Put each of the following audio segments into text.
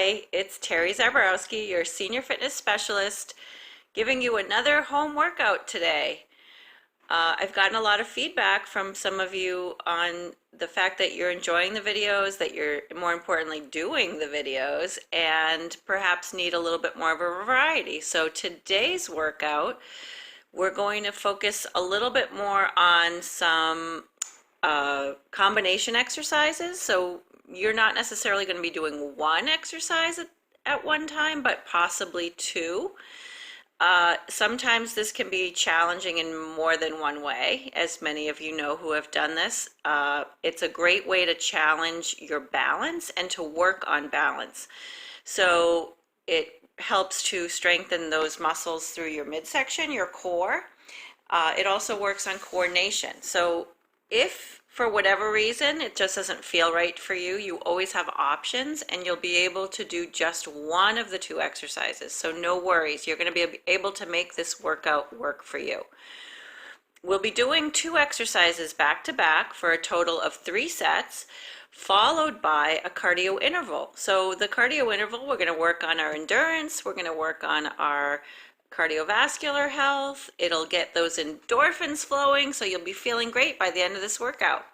Hi, it's Terry Zaborowski, your senior fitness specialist, giving you another home workout today. I've gotten a lot of feedback from some of you on the fact that you're enjoying the videos, that you're more importantly doing the videos, and perhaps need a little bit more of a variety. So today's workout, we're going to focus a little bit more on some combination exercises. So you're not necessarily going to be doing one exercise at one time, but possibly two. Sometimes this can be challenging in more than one way, as many of you know who have done this. It's a great way to challenge your balance and to work on balance. So it helps to strengthen those muscles through your midsection, your core. It also works on coordination. So if for whatever reason it just doesn't feel right for you, you always have options and you'll be able to do just one of the two exercises. So no worries, you're going to be able to make this workout work for you. We'll be doing two exercises back to back for a total of 3 sets, followed by a cardio interval. So the cardio interval, we're going to work on our endurance, we're going to work on our cardiovascular health. It'll get those endorphins flowing, so you'll be feeling great by the end of this workout.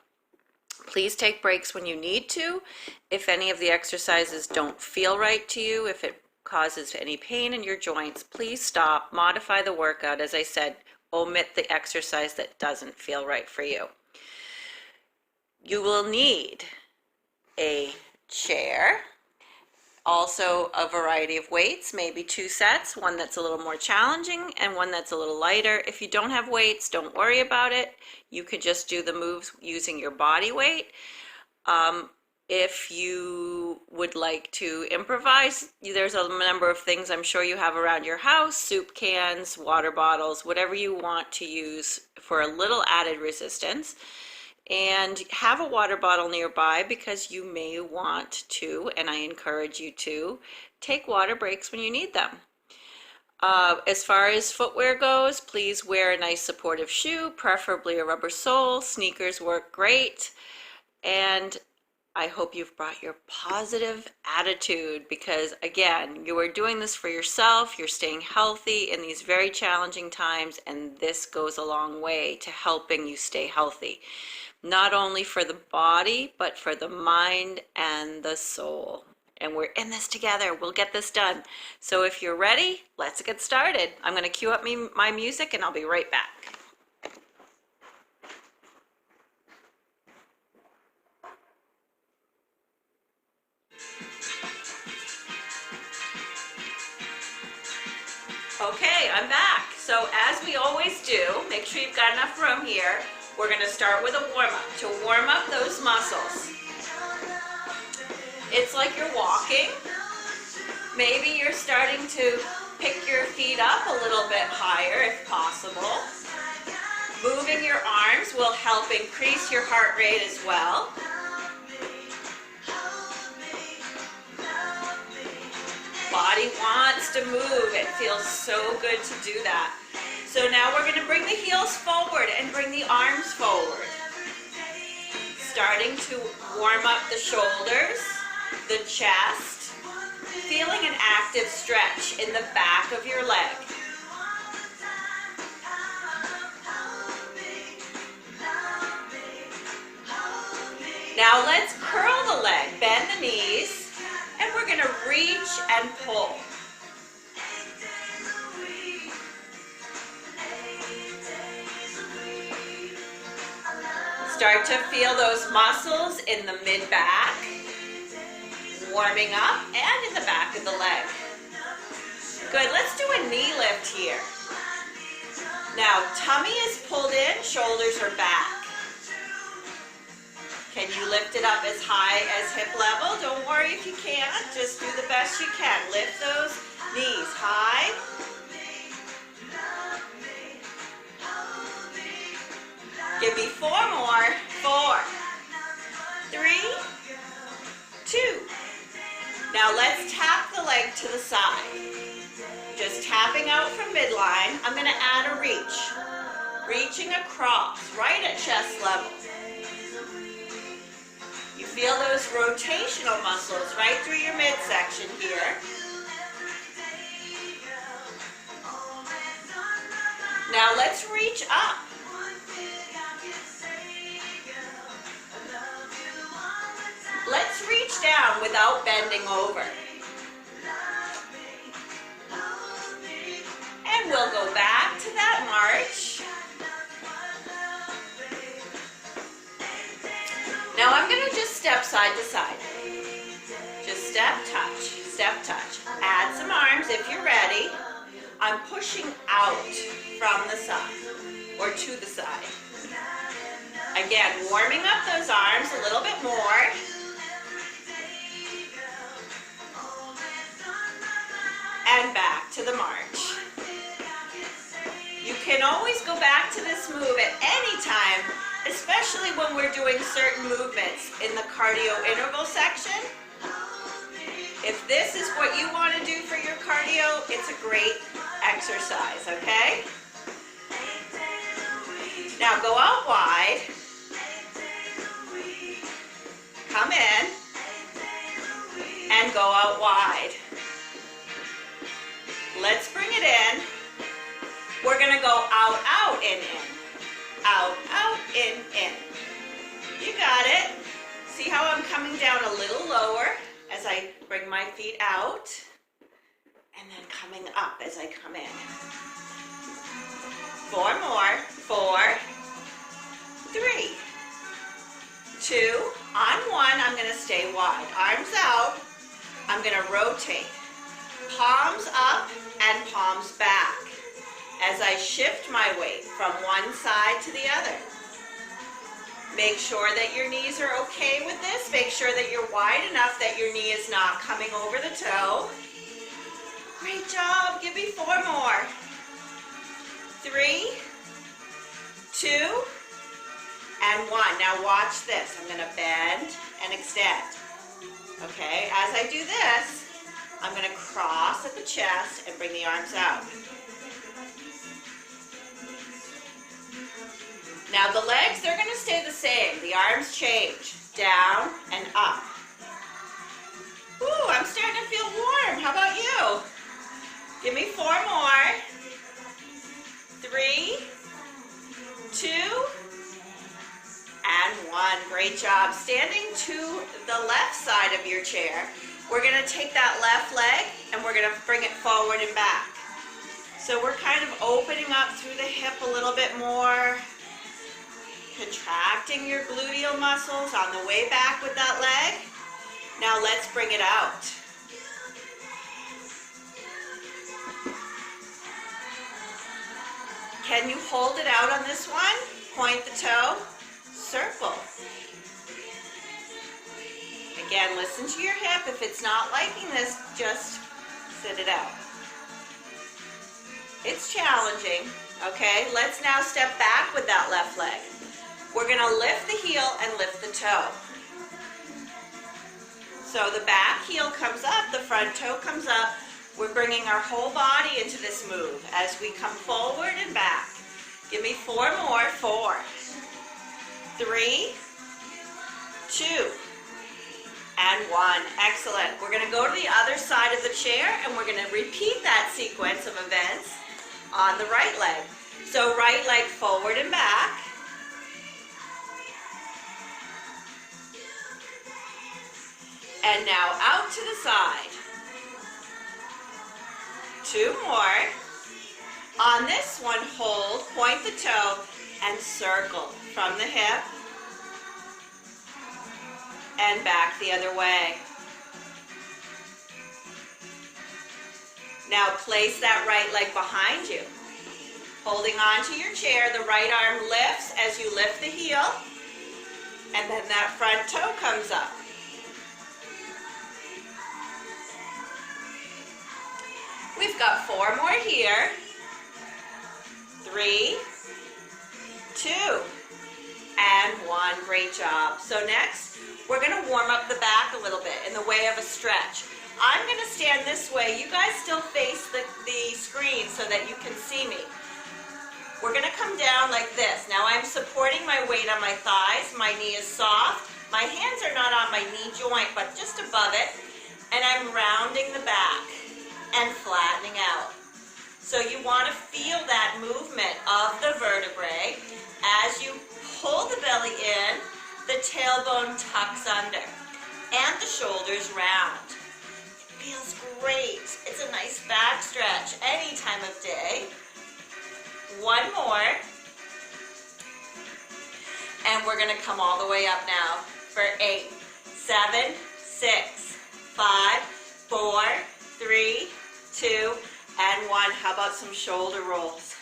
Please take breaks when you need to. If any of the exercises don't feel right to you, if it causes any pain in your joints, please stop, modify the workout. As I said, omit the exercise that doesn't feel right for you. You will need a chair, also a variety of weights, maybe 2 sets, one that's a little more challenging and one that's a little lighter. If you don't have weights, don't worry about it. You could just do the moves using your body weight. If you would like to improvise, there's a number of things I'm sure you have around your house, soup cans, water bottles, whatever you want to use for a little added resistance. And have a water bottle nearby because you may want to, and I encourage you to, take water breaks when you need them. As far as footwear goes, please wear a nice supportive shoe, preferably a rubber sole. Sneakers work great. And I hope you've brought your positive attitude because, again, you are doing this for yourself. You're staying healthy in these very challenging times, and this goes a long way to helping you stay healthy. Not only for the body, but for the mind and the soul. And we're in this together. We'll get this done. So if you're ready, let's get started. I'm going to cue up my music and I'll be right back. Okay, I'm back. So as we always do, make sure you've got enough room here. We're going to start with a warm-up to warm up those muscles. It's like you're walking. Maybe you're starting to pick your feet up a little bit higher if possible. Moving your arms will help increase your heart rate as well. Body wants to move. It feels so good to do that. So now we're going to bring the heels forward and bring the arms forward. Starting to warm up the shoulders, the chest, feeling an active stretch in the back of your leg. Now let's curl the leg, bend the knees, and we're going to reach and pull. Start to feel those muscles in the mid-back, warming up, and in the back of the leg. Good, let's do a knee lift here. Now, tummy is pulled in, shoulders are back. Can you lift it up as high as hip level? Don't worry if you can't, just do the best you can. Lift those knees high. Give me 4 more. 4, 3, 2. Now let's tap the leg to the side. Just tapping out from midline. I'm going to add a reach. Reaching across, right at chest level. You Feel those rotational muscles right through your midsection here. Now let's reach up. Let's reach down without bending over. And we'll go back to that march. Now I'm going to just step side to side. Just step, touch. Add some arms if you're ready. I'm pushing out from the side or to the side. Again, warming up those arms a little bit more. And back to the march. You can always go back to this move at any time, especially when we're doing certain movements in the cardio interval section. If this is what you want to do for your cardio, it's a great exercise, okay? Now go out wide. Come in. And go out wide. Let's bring it in. We're going to go out, out, in. Out, out, in. You got it. See how I'm coming down a little lower as I bring my feet out, and then coming up as I come in. 4 more. 4, 3, 2, on 1, I'm going to stay wide. Arms out. I'm going to rotate. Palms up and palms back as I shift my weight from one side to the other. Make sure that your knees are okay with this. Make sure that you're wide enough that your knee is not coming over the toe. Great job. Give me 4 more. 3, 2, and 1. Now watch this. I'm going to bend and extend. Okay, as I do this, I'm going to cross at the chest and bring the arms out. Now the legs, they're going to stay the same. The arms change. Down and up. Ooh, I'm starting to feel warm. How about you? Give me 4 more. 3, 2, and 1. Great job. Standing to the left side of your chair, we're going to take that left leg and we're going to bring it forward and back. So we're kind of opening up through the hip a little bit more. Contracting your gluteal muscles on the way back with that leg. Now let's bring it out. Can you hold it out on this one? Point the toe, circle. Again, listen to your hip. If it's not liking this, just sit it out. It's challenging, okay? Let's now step back with that left leg. We're going to lift the heel and lift the toe. So the back heel comes up, the front toe comes up. We're bringing our whole body into this move as we come forward and back. Give me 4 more. 4, 3, 2, and 1. Excellent. We're going to go to the other side of the chair and we're going to repeat that sequence of events on the right leg. So right leg forward and back. And now out to the side. 2 more. On this one, hold, point the toe, and circle from the hip and back the other way. Now place that right leg behind you. Holding on to your chair, the right arm lifts as you lift the heel, and then that front toe comes up. We've got 4 more here. 3, 2, and 1. Great job. So next, we're going to warm up the back a little bit in the way of a stretch. I'm going to stand this way. You guys still face the screen so that you can see me. We're going to come down like this. Now I'm supporting my weight on my thighs. My knee is soft. My hands are not on my knee joint, but just above it. And I'm rounding the back and flattening out. So you want to feel that movement of the vertebrae. As you pull the belly in, the tailbone tucks under and the shoulders round. It feels great. It's a nice back stretch any time of day. One more. And we're going to come all the way up now for 8, 7, 6, 5, 4, 3, 2, and 1. How about some shoulder rolls?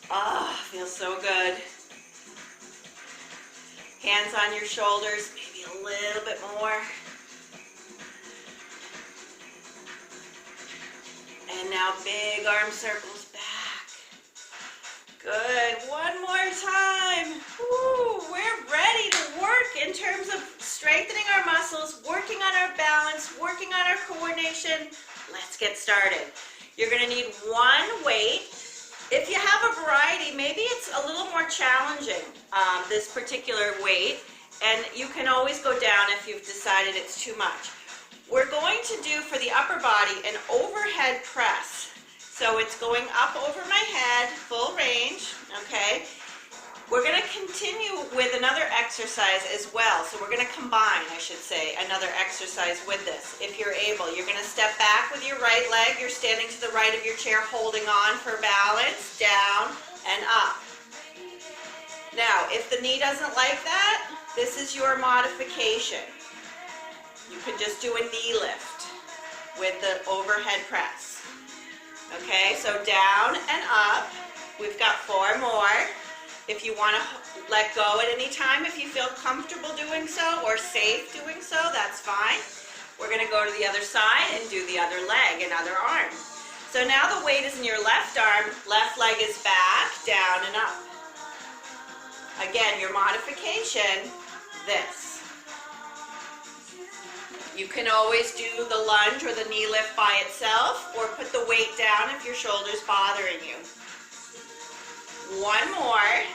Ah, feels so good. Hands on your shoulders, maybe a little bit more. And now big arm circles back. Good. One more time. Woo, we're ready to work in terms of strengthening our muscles, working on our balance, working on our coordination. Let's get started. You're going to need one weight. If you have a variety, maybe it's a little more challenging, this particular weight, and you can always go down if you've decided it's too much. We're going to do for the upper body an overhead press. So it's going up over my head, full range, okay? We're going to continue with another exercise as well. So we're going to combine, I should say, another exercise with this. If you're able, you're going to step back with your right leg. You're standing to the right of your chair, holding on for balance, down and up. Now, if the knee doesn't like that, this is your modification. You can just do a knee lift with the overhead press. Okay, so down and up. We've got 4 more. If you want to let go at any time, if you feel comfortable doing so or safe doing so, that's fine. We're going to go to the other side and do the other leg and other arm. So now the weight is in your left arm, left leg is back, down and up. Again, your modification, this. You can always do the lunge or the knee lift by itself, or put the weight down if your shoulder's bothering you. One more.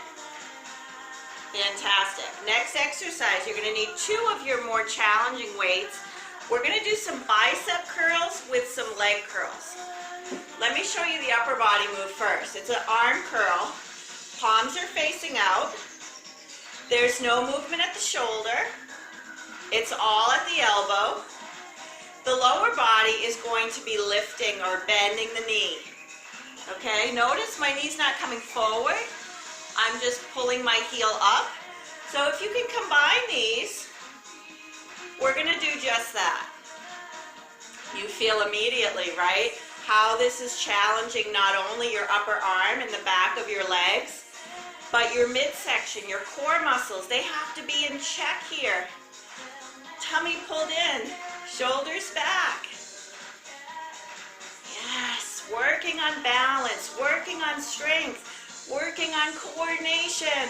Fantastic. Next exercise, you're going to need 2 of your more challenging weights. We're going to do some bicep curls with some leg curls. Let me show you the upper body move first. It's an arm curl. Palms are facing out. There's no movement at the shoulder. It's all at the elbow. The lower body is going to be lifting or bending the knee. Okay, notice my knee's not coming forward. I'm just pulling my heel up. So if you can combine these, we're going to do just that. You feel immediately, right, how this is challenging not only your upper arm and the back of your legs, but your midsection, your core muscles. They have to be in check here. Tummy pulled in, shoulders back. Yes, working on balance, working on strength, working on coordination.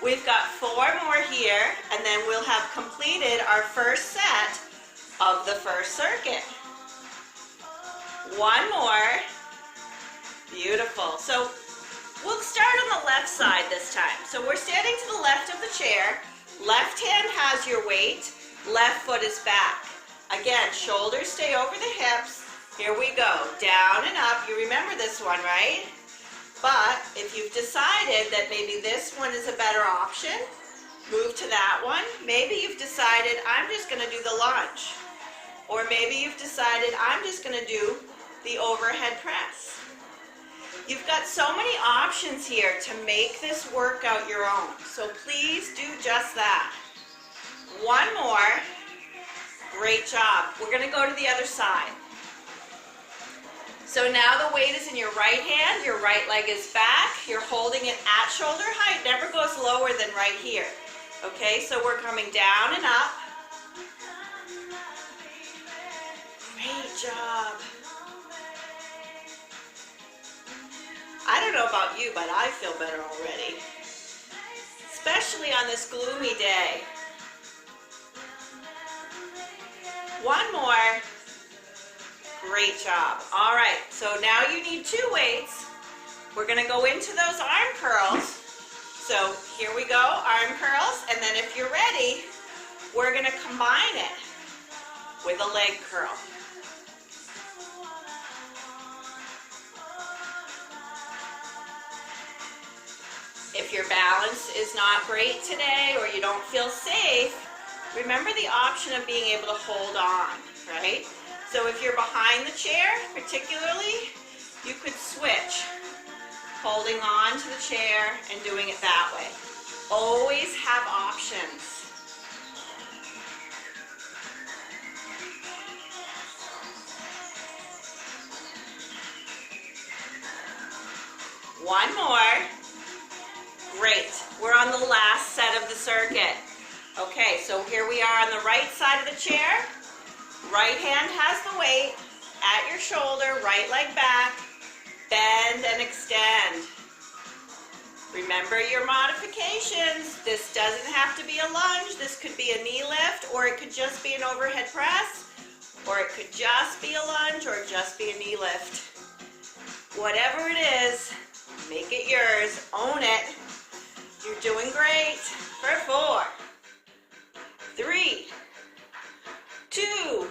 We've got 4 more here, and then we'll have completed our first set of the first circuit. 1 more. Beautiful. So we'll start on the left side this time. So we're standing to the left of the chair. Left hand has your weight. Left foot is back. Again, shoulders stay over the hips. Here we go. Down and up. You remember this one, right? But if you've decided that maybe this one is a better option, move to that one. Maybe you've decided, I'm just going to do the lunge. Or maybe you've decided, I'm just going to do the overhead press. You've got so many options here to make this workout your own. So please do just that. 1 more. Great job. We're going to go to the other side. So now the weight is in your right hand, your right leg is back, you're holding it at shoulder height, never goes lower than right here. Okay, so we're coming down and up. Great job. I don't know about you, but I feel better already. Especially on this gloomy day. 1 more. Great job. All right, so now you need 2 weights. We're going to go into those arm curls. So here we go, arm curls. And then if you're ready, we're gonna combine it with a leg curl. If your balance is not great today or you don't feel safe, remember the option of being able to hold on, right? So if you're behind the chair, particularly, you could switch, holding on to the chair and doing it that way. Always have options. One more. Great. We're on the last set of the circuit. Okay, so here we are on the right side of the chair. Right hand has the weight at your shoulder, right leg back. Bend and extend. Remember your modifications. This doesn't have to be a lunge. This could be a knee lift, or it could just be an overhead press, or it could just be a lunge, or just be a knee lift. Whatever it is, make it yours. Own it. You're doing great. For 4, 3, 2,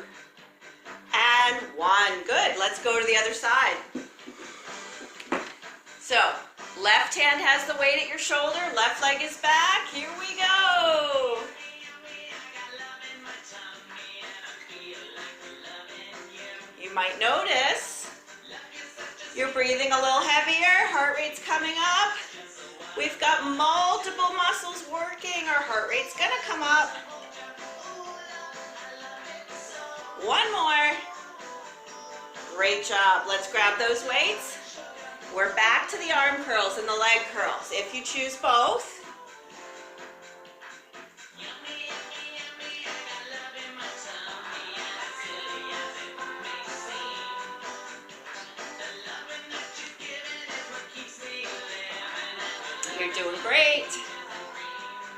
and 1. Good. Let's go to the other side. So, left hand has the weight at your shoulder, left leg is back. Here we go. You might notice you're breathing a little heavier, heart rate's coming up. We've got multiple muscles working. Our heart rate's gonna come up. One more. Great job. Let's grab those weights. We're back to the arm curls and the leg curls. If you choose both, you're doing great.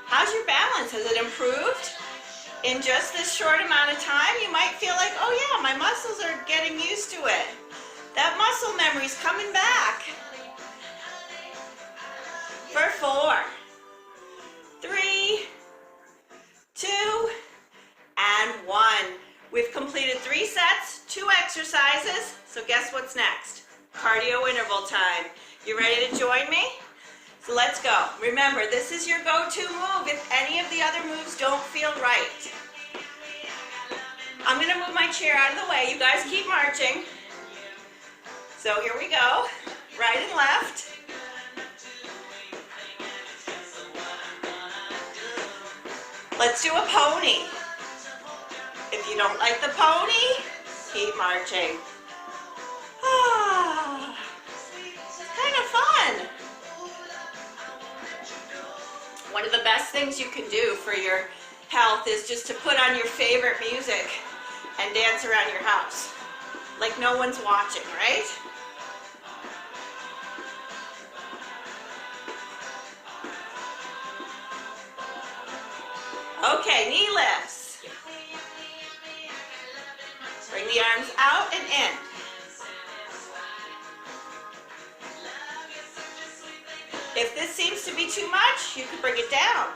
How's your balance? Has it improved? In just this short amount of time, you might feel like, oh yeah, my muscles are getting used to it. That muscle memory's coming back. For 4, 3, 2, and 1. We've completed 3 sets, 2 exercises. So guess what's next? Cardio interval time. You ready to join me? So let's go. Remember, this is your go-to move if any of the other moves don't feel right. I'm gonna move my chair out of the way. You guys keep marching. So here we go, right and left. Let's do a pony. If you don't like the pony, keep marching. Ah, it's kind of fun. One of the best things you can do for your health is just to put on your favorite music and dance around your house. Like no one's watching, right? Okay, knee lifts. Bring the arms out and in. If this seems to be too much, you can bring it down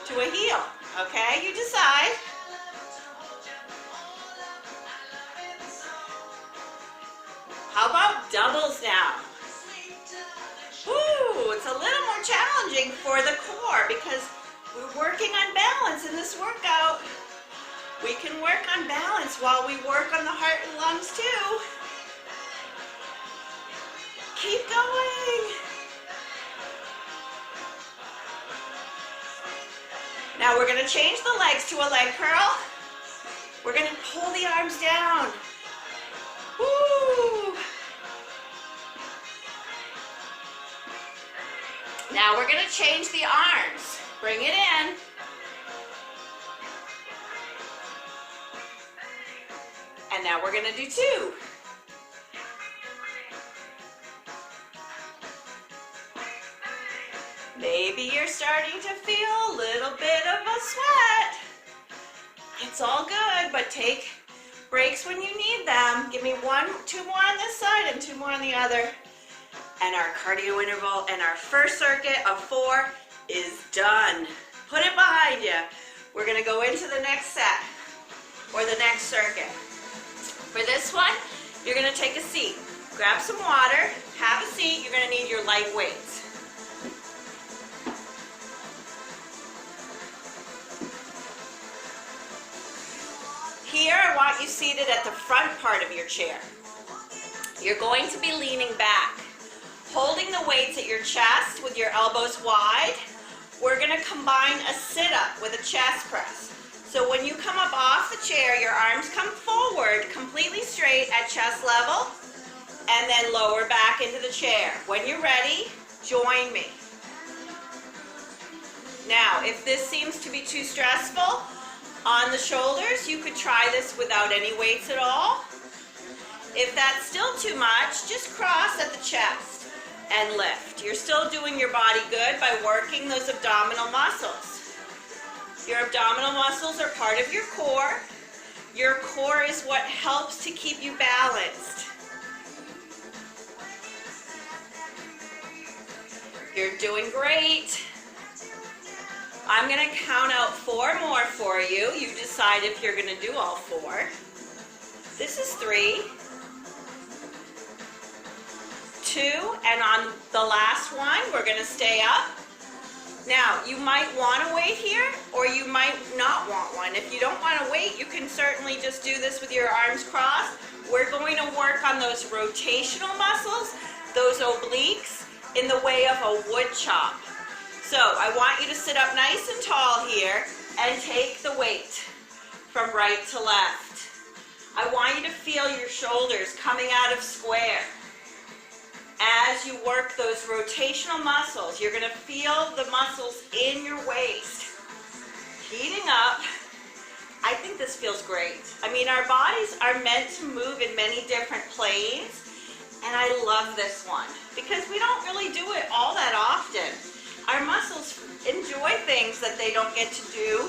to a heel, okay? You decide. How about doubles now? Woo, it's a little more challenging for the core because we're working on balance in this workout. We can work on balance while we work on the heart and lungs too. Keep going. Now we're going to change the legs to a leg curl. We're going to pull the arms down. Woo! Now we're going to change the arms. Bring it in. And now we're going to do 2. Maybe you're starting to feel a little bit of a sweat. It's all good, but take breaks when you need them. Give me 2 more on this side and 2 more on the other. And our cardio interval and our first circuit of 4 is done. Put it behind we're gonna go into the next set, or the next circuit. For this one, you're gonna take a seat. Grab some water, have a seat, you're gonna need your light weights. Here, I want you seated at the front part of your chair. You're going to be leaning back, holding the weights at your chest with your elbows wide. We're gonna combine a sit-up with a chest press. So when you come up off the chair, your arms come forward, completely straight at chest level, and then lower back into the chair. When you're ready, join me. Now, if this seems to be too stressful on the shoulders, you could try this without any weights at all. If that's still too much, just cross at the chest and lift. You're still doing your body good by working those abdominal muscles. Your abdominal muscles are part of your core. Your core is what helps to keep you balanced. You're doing great. I'm going to count out 4 more for you. You decide if you're going to do all 4. This is 3, 2, and on the last one, we're going to stay up. Now, you might want to wait here, or you might not want one. If you don't want to wait, you can certainly just do this with your arms crossed. We're going to work on those rotational muscles, those obliques, in the way of a wood chop. So, I want you to sit up nice and tall here, and take the weight from right to left. I want you to feel your shoulders coming out of square. As you work those rotational muscles, you're going to feel the muscles in your waist heating up. I think this feels great. I mean, our bodies are meant to move in many different planes, and I love this one because we don't really do it all that often. Our muscles enjoy things that they don't get to do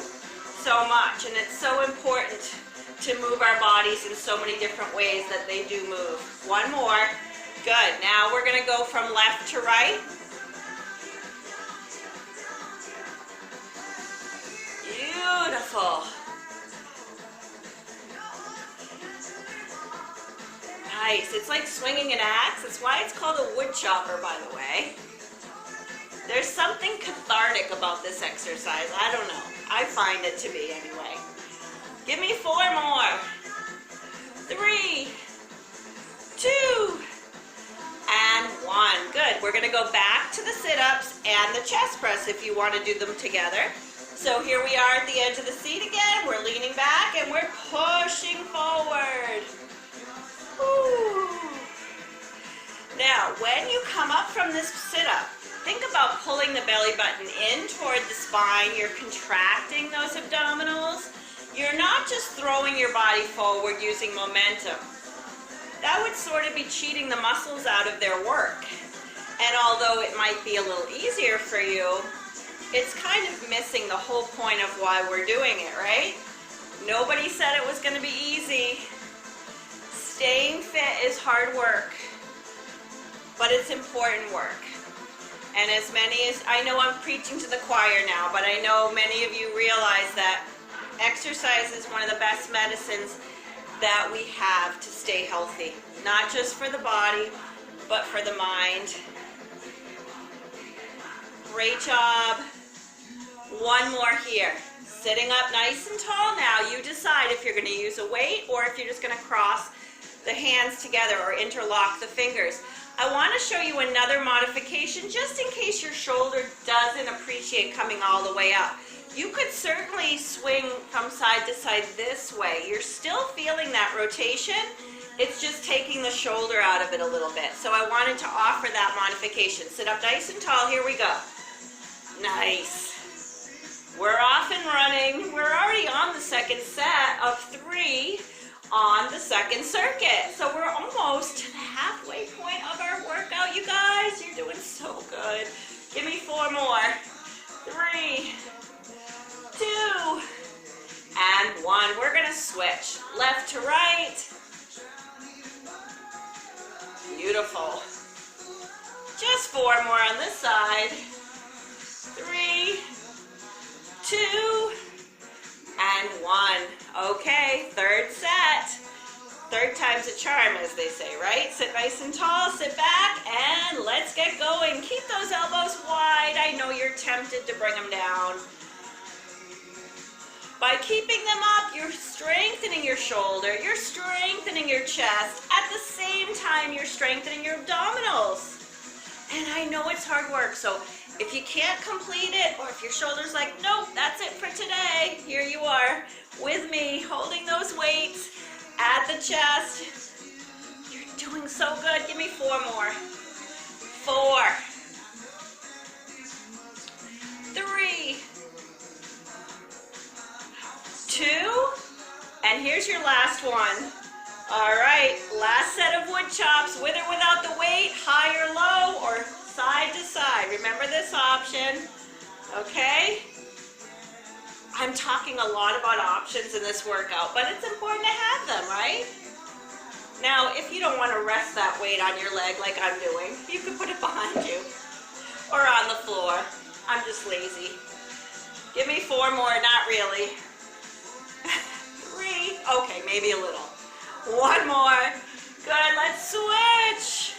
so much, and it's so important to move our bodies in so many different ways that they do move. One more. Good. Now we're going to go from left to right. Beautiful. Nice. It's like swinging an axe. That's why it's called a wood chopper, by the way. There's something cathartic about this exercise. I don't know. I find it to be anyway. Give me 4 more. 3, 2, and 1. Good. We're going to go back to the sit-ups and the chest press if you want to do them together. So here we are at the edge of the seat again. We're leaning back and we're pushing forward. Ooh. Now, when you come up from this sit-up, think about pulling the belly button in toward the spine. You're contracting those abdominals. You're not just throwing your body forward using momentum. That would sort of be cheating the muscles out of their work. And although it might be a little easier for you, it's kind of missing the whole point of why we're doing it, right? Nobody said it was going to be easy. Staying fit is hard work, but it's important work. And as many as, I know I'm preaching to the choir now, but I know many of you realize that exercise is one of the best medicines that we have to stay healthy. Not just for the body, but for the mind. Great job. One more here. Sitting up nice and tall now. You decide if you're going to use a weight or if you're just going to cross the hands together or interlock the fingers. I want to show you another modification just in case your shoulder doesn't appreciate coming all the way up. You could certainly swing from side to side this way. You're still feeling that rotation. It's just taking the shoulder out of it a little bit. So I wanted to offer that modification. Sit up nice and tall. Here we go. Nice. We're off and running. We're already on the second set of 3 on the second circuit. So we're almost to the halfway point of our workout, you guys. You're doing so good. Give me 4 more. 3, 2, and 1. We're going to switch left to right. Beautiful. Just 4 more on this side. 3, 2, one. Okay, third set. Third time's a charm, as they say, right? Sit nice and tall, sit back, and let's get going. Keep those elbows wide. I know you're tempted to bring them down. By keeping them up, you're strengthening your shoulder, you're strengthening your chest. At the same time, you're strengthening your abdominals. And I know it's hard work, so if you can't complete it, or if your shoulder's like, nope, that's it for today, here you are with me, holding those weights at the chest. You're doing so good. Give me 4 more. 4, 3, 2, and here's your last one. All right, last set of wood chops, with or without the weight, high or low, or side to side. Remember this option, okay? I'm talking a lot about options in this workout, but it's important to have them, right? Now, if you don't want to rest that weight on your leg like I'm doing, you can put it behind you or on the floor. I'm just lazy. Give me 4 more, not really. 3, okay, maybe a little. 1 more. Good, let's switch.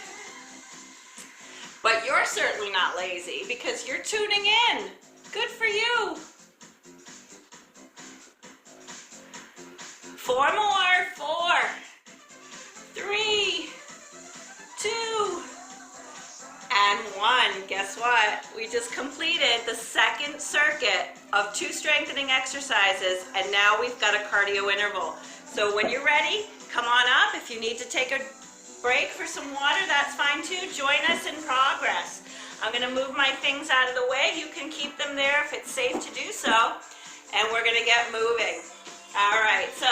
But you're certainly not lazy because you're tuning in. Good for you. 4 more. 4, 3, 2, and 1. Guess what? We just completed the second circuit of 2 strengthening exercises, and now we've got a cardio interval. So when you're ready, come on up. If you need to take a break for some water, that's fine too. Join us in progress. I'm going to move my things out of the way. You can keep them there if it's safe to do so, and we're going to get moving. All right, so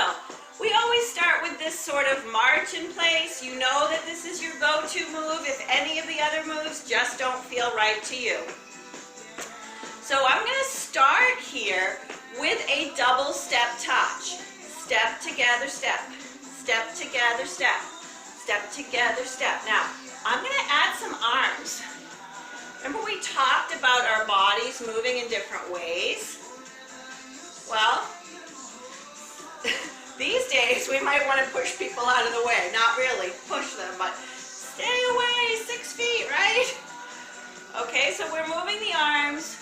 we always start with this sort of march in place. You know that this is your go-to move if any of the other moves just don't feel right to you. So I'm going to start here with a double step touch. Step together, step. Step together, step. Step together, step. Now, I'm going to add some arms. Remember we talked about our bodies moving in different ways? Well, these days we might want to push people out of the way. Not really push them, but stay away 6 feet, right? Okay, so we're moving the arms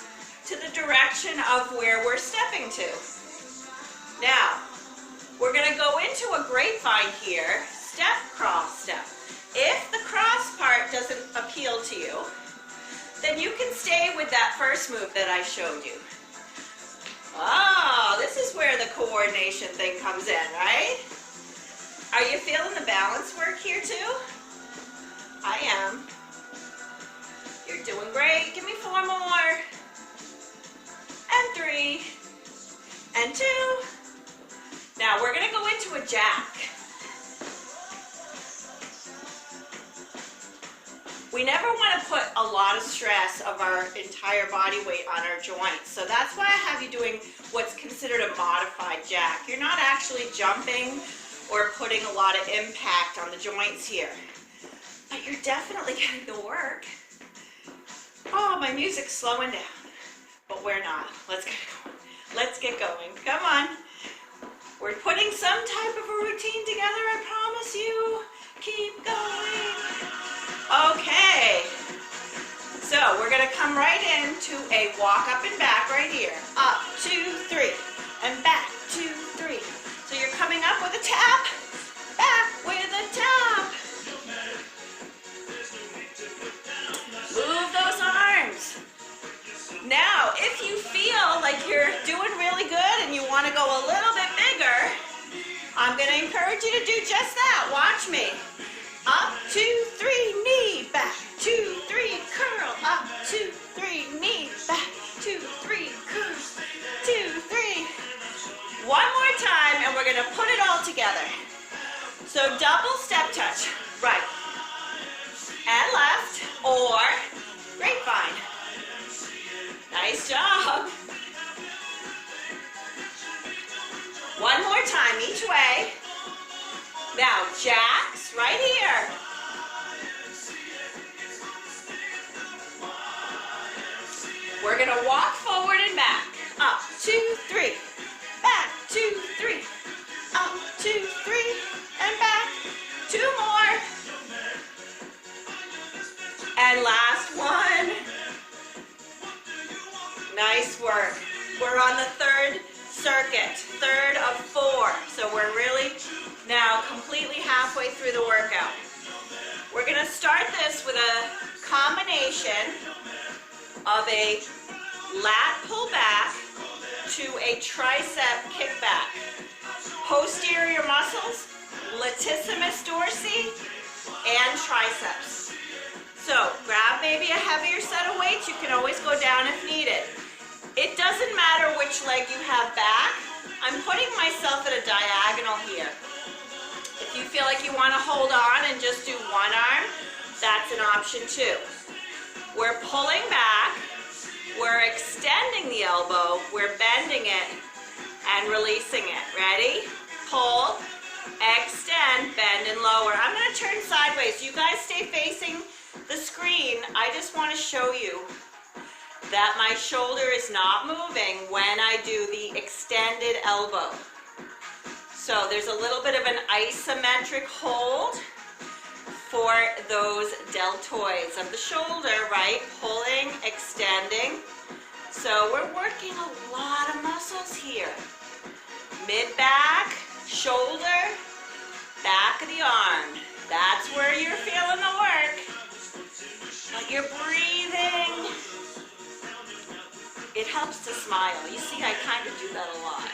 to the direction of where we're stepping to. Now, we're going to go into a grapevine here. Step, cross, step. If the cross part doesn't appeal to you, then you can stay with that first move that I showed you. Oh, this is where the coordination thing comes in, right? Are you feeling the balance work here too? I am. You're doing great. Give me 4 more. And 3. And 2. Now we're going to go into a jack. We never want to put a lot of stress of our entire body weight on our joints. So that's why I have you doing what's considered a modified jack. You're not actually jumping or putting a lot of impact on the joints here. But you're definitely getting the work. Oh, my music's slowing down. But we're not. Let's get going. Let's get going. Come on. We're putting some type of a routine together, I promise you. Keep going. Okay. So we're going to come right into a walk up and back right here. Up, 2, 3. And back, 2, 3. So you're coming up with a tap. Back with a tap. Move those arms. Now, if you feel like you're doing really good and you want to go a little bit bigger, I'm going to encourage you to do just that. Watch me. Up, 2, 3, knee, back, 2, 3, curl, up, 2, 3, knee, back, 2, 3, curl, 2, 3. One more time, and we're going to put it all together. So double step touch, right and left, or grapevine. Nice job. One more time each way. Now, jacks right here. We're going to walk forward and back. Up, 2, 3. Back, 2, third circuit, third of 4. So we're really now completely halfway through the workout. We're going to start this with a combination of a lat pull back to a tricep kickback. Posterior muscles, latissimus dorsi, and triceps. So grab maybe a heavier set of weights. You can always go down if needed. It doesn't matter which leg you have back. I'm putting myself at a diagonal here. If you feel like you want to hold on and just do one arm, that's an option too. We're pulling back, we're extending the elbow, we're bending it and releasing it. Ready? Pull, extend, bend and lower. I'm going to turn sideways. You guys stay facing the screen. I just want to show you that my shoulder is not moving when I do the extended elbow. So there's a little bit of an isometric hold for those deltoids of the shoulder, right? Pulling, extending. So we're working a lot of muscles here. Mid-back, shoulder, back of the arm. That's where you're feeling the work. But you're breathing. It helps to smile. You see, I kind of do that a lot.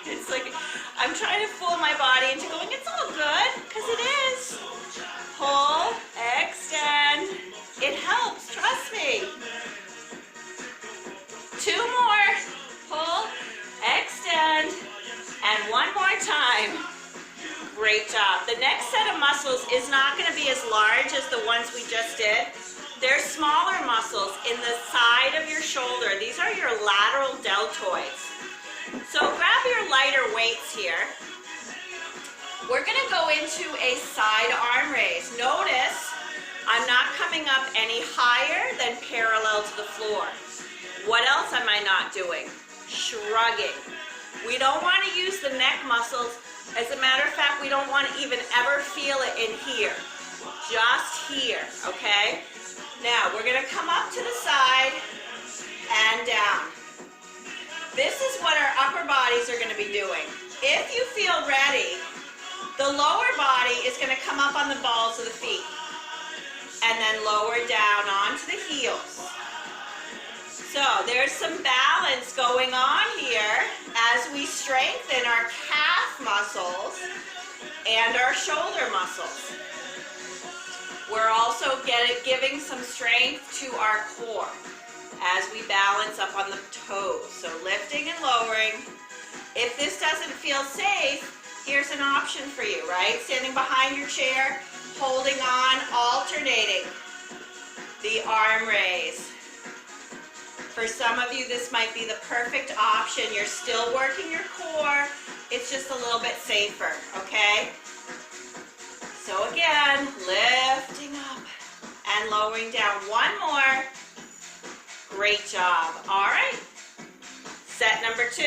It's like I'm trying to fool my body into going, it's all good, because it is. Pull, extend. It helps, trust me. 2 more. Pull, extend, and 1 more time. Great job. The next set of muscles is not going to be as large as the ones we just did. They're smaller muscles in the side of your shoulder. These are your lateral deltoids. So grab your lighter weights here. We're going to go into a side arm raise. Notice I'm not coming up any higher than parallel to the floor. What else am I not doing? Shrugging. We don't want to use the neck muscles. As a matter of fact, we don't want to even ever feel it in here. Just here, okay? Now, we're going to come up to the side and down. This is what our upper bodies are going to be doing. If you feel ready, the lower body is going to come up on the balls of the feet and then lower down onto the heels. So there's some balance going on here as we strengthen our calf muscles and our shoulder muscles. We're also giving some strength to our core as we balance up on the toes. So lifting and lowering. If this doesn't feel safe, here's an option for you, right? Standing behind your chair, holding on, alternating the arm raise. For some of you, this might be the perfect option. You're still working your core. It's just a little bit safer, okay? So again, lifting up and lowering down. 1 more. Great job. All right. Set number 2.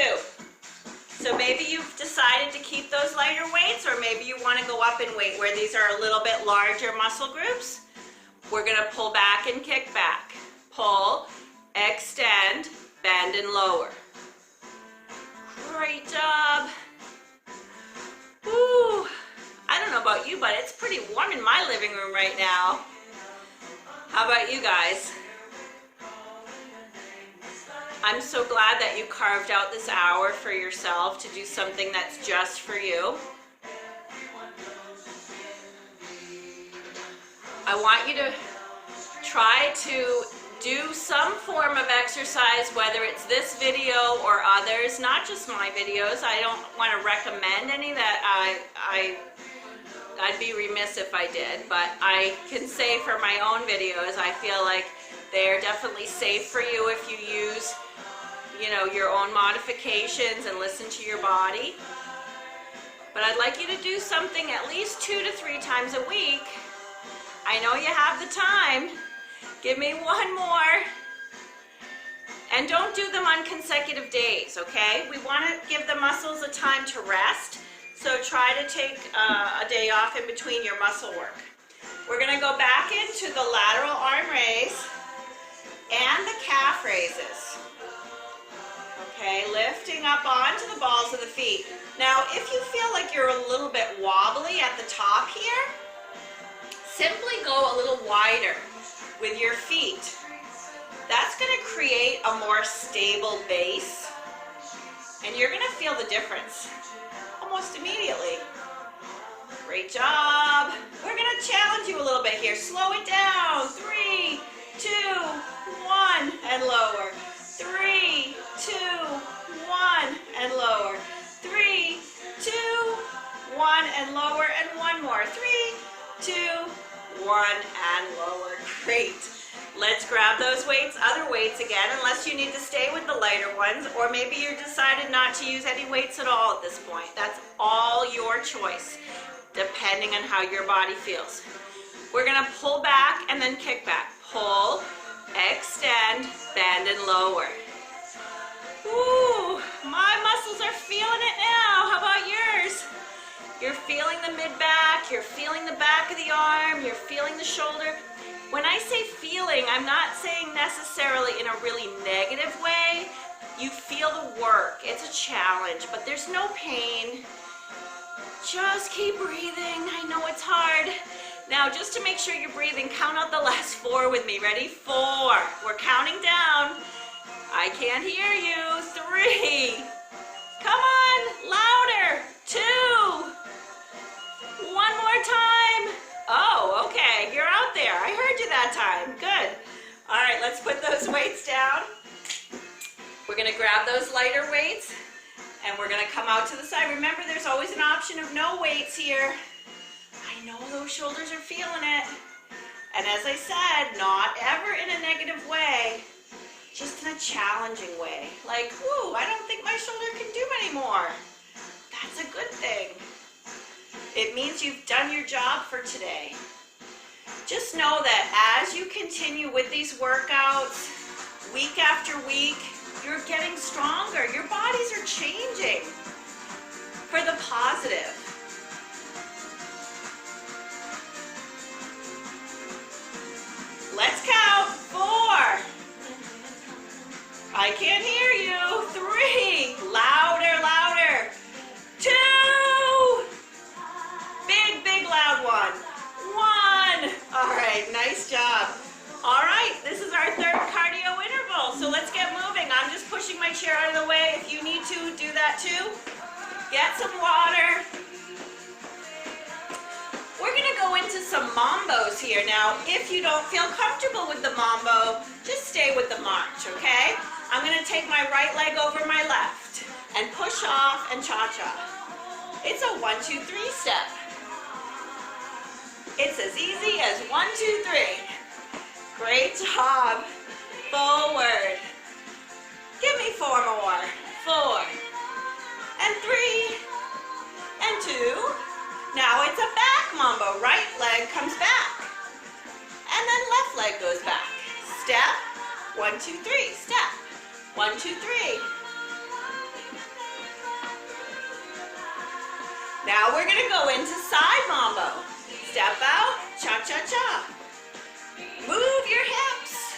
So maybe you've decided to keep those lighter weights, or maybe you want to go up in weight where these are a little bit larger muscle groups. We're going to pull back and kick back. Pull, extend, bend and lower. Great job. Woo. I don't know about you, but it's pretty warm in my living room right now. How about you guys? I'm so glad that you carved out this hour for yourself to do something that's just for you. I want you to try to do some form of exercise, whether it's this video or others, not just my videos. I don't want to recommend any that I'd be remiss if I did, but I can say for my own videos, I feel like they're definitely safe for you if you use, you know, your own modifications and listen to your body. But I'd like you to do something at least 2 to 3 times a week. I know you have the time. Give me 1 more. And don't do them on consecutive days, okay? We want to give the muscles a time to rest. So try to take a day off in between your muscle work. We're going to go back into the lateral arm raise and the calf raises. Okay, lifting up onto the balls of the feet. Now, if you feel like you're a little bit wobbly at the top here, simply go a little wider with your feet. That's going to create a more stable base, and you're going to feel the difference almost immediately. Great job. We're going to challenge you a little bit here. Slow it down. 3, 2, 1, and lower. 3, 2, 1, and lower. 3, 2, 1, and lower, and one more. 3, 2, 1, and lower. Great. Let's grab those weights, other weights again, unless you need to stay with the lighter ones, or maybe you decided not to use any weights at all at this point. That's all your choice, depending on how your body feels. We're gonna pull back and then kick back. Pull, extend, bend, and lower. Ooh, my muscles are feeling it now. How about yours? You're feeling the mid-back, you're feeling the back of the arm, you're feeling the shoulder. When I say feeling, I'm not saying necessarily in a really negative way. You feel the work. It's a challenge, but there's no pain. Just keep breathing. I know it's hard. Now, just to make sure you're breathing, count out the last 4 with me. Ready? 4. We're counting down. I can't hear you. 3. Come on, louder. 2. One more time. Oh, okay, you're out there. I heard you that time. Good. All right, let's put those weights down. We're gonna grab those lighter weights and we're gonna come out to the side. Remember, there's always an option of no weights here. I know those shoulders are feeling it. And as I said, not ever in a negative way, just in a challenging way. Like, whoo, I don't think my shoulder can do anymore. That's a good thing. It means you've done your job for today. Just know that as you continue with these workouts, week after week, you're getting stronger. Your bodies are changing for the positive. Let's count. 4. I can't hear you. 3. Louder, louder. 2. Big, big, loud one. 1. All right, nice job. All right, this is our 3rd cardio interval. So let's get moving. I'm just pushing my chair out of the way. If you need to, do that too. Get some water. We're gonna go into some mambos here. Now, if you don't feel comfortable with the mambo, just stay with the march, okay? I'm gonna take my right leg over my left and push off and cha-cha. It's a 1, 2, 3 step. It's as easy as 1, 2, 3. Great job. Forward. Give me 4 more. 4. And 3. And 2. Now it's a back mambo. Right leg comes back. And then left leg goes back. Step. 1, 2, 3. Step. 1, 2, 3. Now we're gonna go into side mambo. Step out, cha-cha-cha. Move your hips.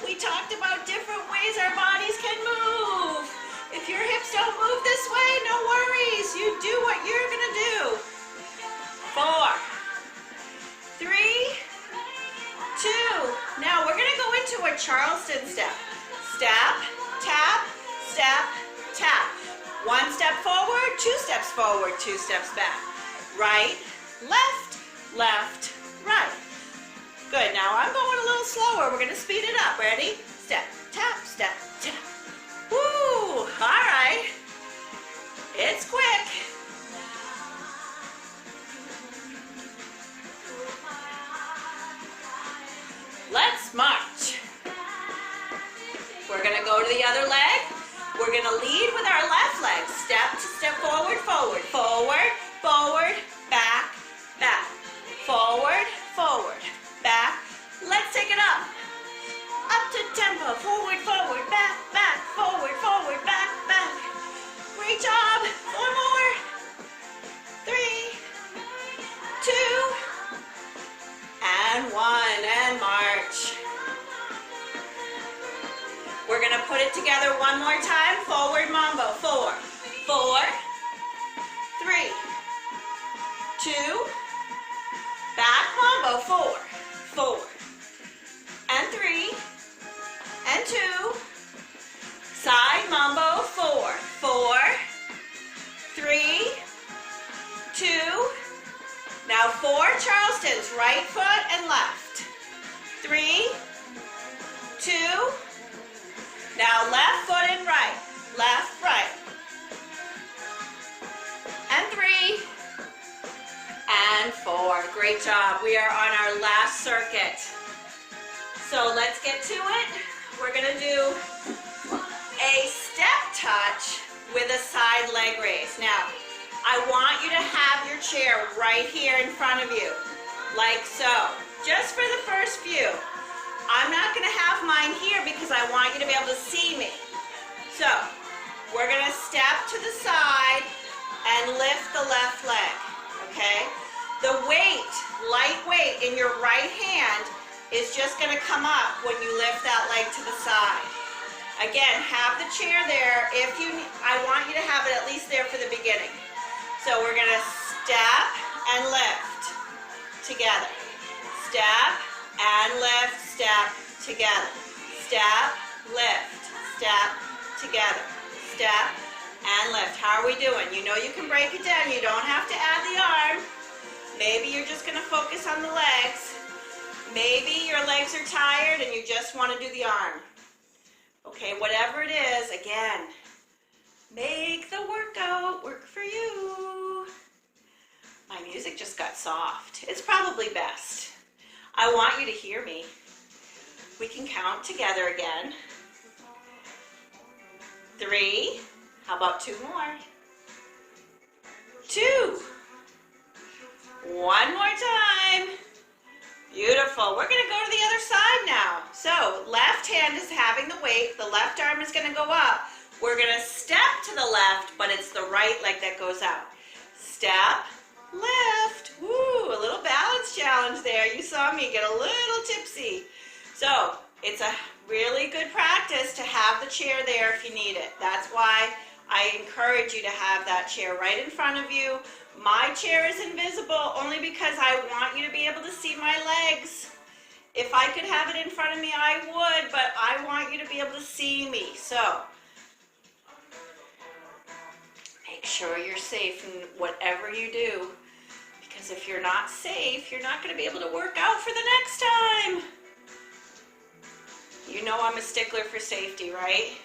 We talked about different ways our bodies can move. If your hips don't move this way, no worries. You do what you're gonna do. 4, 3, 2. Now we're gonna go into a Charleston step. Step, tap, step, tap. 1 step forward, 2 steps forward, 2 steps back. Right, left, left, right. Good, now I'm going a little slower. We're gonna speed it up. Ready? Step, tap, step, tap. Woo, all right. It's quick. Let's march. We're gonna go to the other leg. We're gonna lead with our left leg. Step to step forward, forward, forward, forward, back, back. Forward, forward, back. Let's take it up. Up to tempo. Forward, forward, back, back, forward, forward, back, back. gonna put it together one more time. Forward mambo. 4, 4, 3, 2, back mambo. 4, 4, and 3, and 2, side mambo. 4, 4, 3, 2, now 4 Charlestons, right foot and left. 3, 2, now left foot and right, left, right. And 3, and 4. Great job. We are on our last circuit. So let's get to it. We're gonna do a step touch with a side leg raise. Now, I want you to have your chair right here in front of you, like so. Just for the first few. I'm not gonna have mine here because I want you to be able to see me. So, we're gonna step to the side and lift the left leg, okay? The weight, light weight in your right hand is just gonna come up when you lift that leg to the side. Again, have the chair there. I want you to have it at least there for the beginning. So we're gonna step and lift together. Step and lift, step together. Step, lift, step together. Step and lift. How are we doing? You know you can break it down. You don't have to add the arm. Maybe you're just gonna focus on the legs. Maybe your legs are tired and you just wanna do the arm. Okay, whatever it is, again, make the workout work for you. My music just got soft. It's probably best. I want you to hear me. We can count together again. 3. How about 2 more? 2. One more time. Beautiful. We're going to go to the other side now. So left hand is having the weight. The left arm is going to go up. We're going to step to the left, but it's the right leg that goes out. Step, lift. Woo, a little balance challenge there. You saw me get a little tipsy. So it's a really good practice to have the chair there if you need it. That's why I encourage you to have that chair right in front of you. My chair is invisible only because I want you to be able to see my legs. If I could have it in front of me, I would, but I want you to be able to see me. So make sure you're safe in whatever you do, because if you're not safe, you're not going to be able to work out for the next time. You know I'm a stickler for safety, right?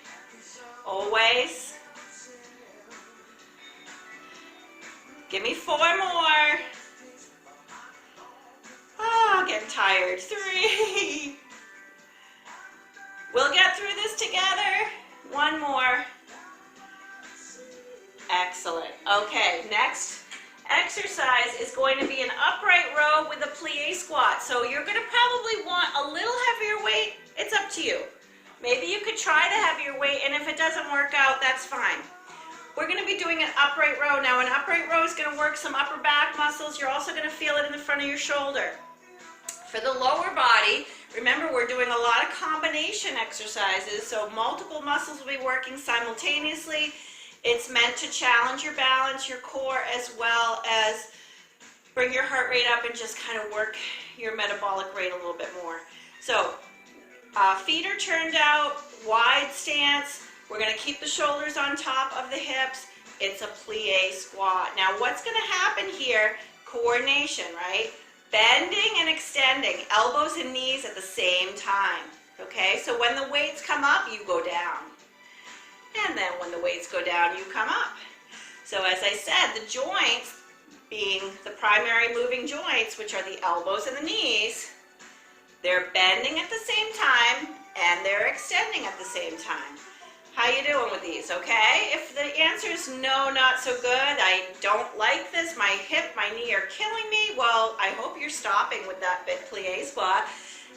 Always. Give me 4 more. Oh, getting tired. 3. We'll get through this together. 1 more. Excellent. Okay, next exercise is going to be an upright row with a plie squat. So you're going to probably want a little heavier weight. It's up to you. Maybe you could try the heavier weight, and if it doesn't work out, that's fine. We're going to be doing an upright row. Now, an upright row is going to work some upper back muscles. You're also going to feel it in the front of your shoulder. For the lower body, remember we're doing a lot of combination exercises, so multiple muscles will be working simultaneously. It's meant to challenge your balance, your core, as well as bring your heart rate up and just kind of work your metabolic rate a little bit more. So, feet are turned out, wide stance. We're going to keep the shoulders on top of the hips. It's a plie squat. Now, what's going to happen here? Coordination, right? Bending and extending, elbows and knees at the same time. Okay, so when the weights come up, you go down. And then when the weights go down, you come up. So as I said, the joints being the primary moving joints, which are the elbows and the knees, they're bending at the same time and they're extending at the same time. How you doing with these, okay? If the answer is no, not so good, I don't like this, my hip, my knee are killing me, well, I hope you're stopping with that big plie squat,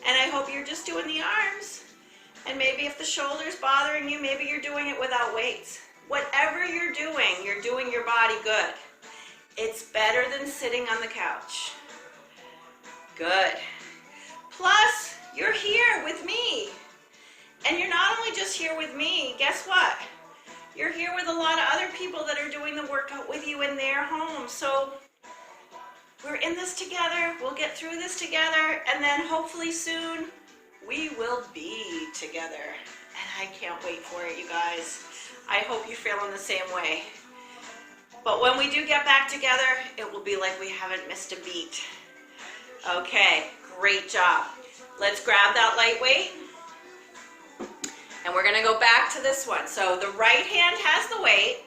and I hope you're just doing the arms. And maybe if the shoulder's bothering you, maybe you're doing it without weights. Whatever you're doing your body good. It's better than sitting on the couch. Good. Plus, you're here with me. And you're not only just here with me, guess what? You're here with a lot of other people that are doing the workout with you in their homes. So we're in this together. We'll get through this together. And then hopefully soon we will be together. And I can't wait for it, you guys. I hope you're feeling the same way. But when we do get back together, it will be like we haven't missed a beat. Okay, great job. Let's grab that light weight. And we're gonna go back to this one. So the right hand has the weight.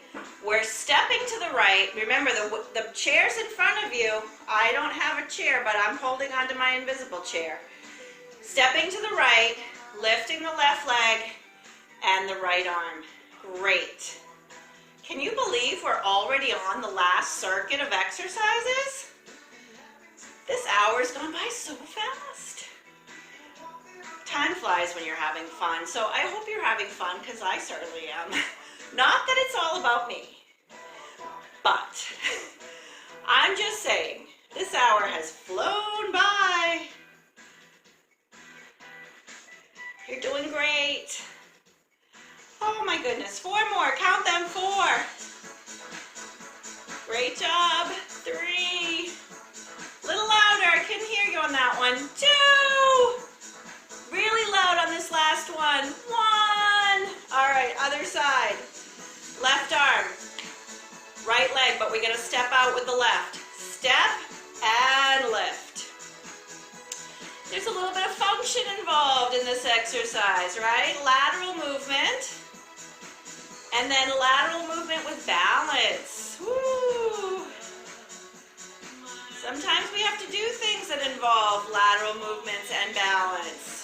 We're stepping to the right. Remember, the chair's in front of you. I don't have a chair, but I'm holding onto my invisible chair. Stepping to the right, lifting the left leg and the right arm. Great. Can you believe we're already on the last circuit of exercises? This hour's gone by so fast. Time flies when you're having fun, so I hope you're having fun, because I certainly am. Not that it's all about me, but I'm just saying, this hour has flown by. You're doing great. Oh my goodness, 4 more, count them, 4. Great job, 3. Little louder, I couldn't hear you on that one. 2. Really loud on this last one. 1. All right, other side. Left arm. Right leg, but we're gonna step out with the left. Step and lift. There's a little bit of function involved in this exercise, right? Lateral movement. And then lateral movement with balance. Woo. Sometimes we have to do things that involve lateral movements and balance.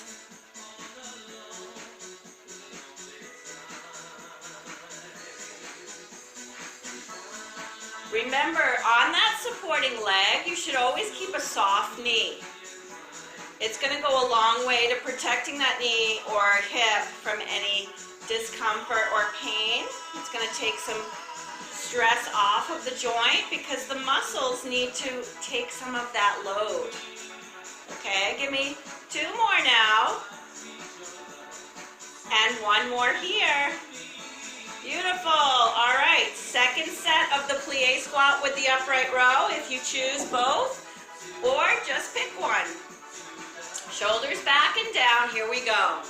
Remember, on that supporting leg, you should always keep a soft knee. It's going to go a long way to protecting that knee or hip from any discomfort or pain. It's going to take some stress off of the joint because the muscles need to take some of that load. Okay, give me 2 more now. And 1 more here. Beautiful. All right, second set of the plie squat with the upright row, if you choose both, or just pick one. Shoulders back and down, here we go.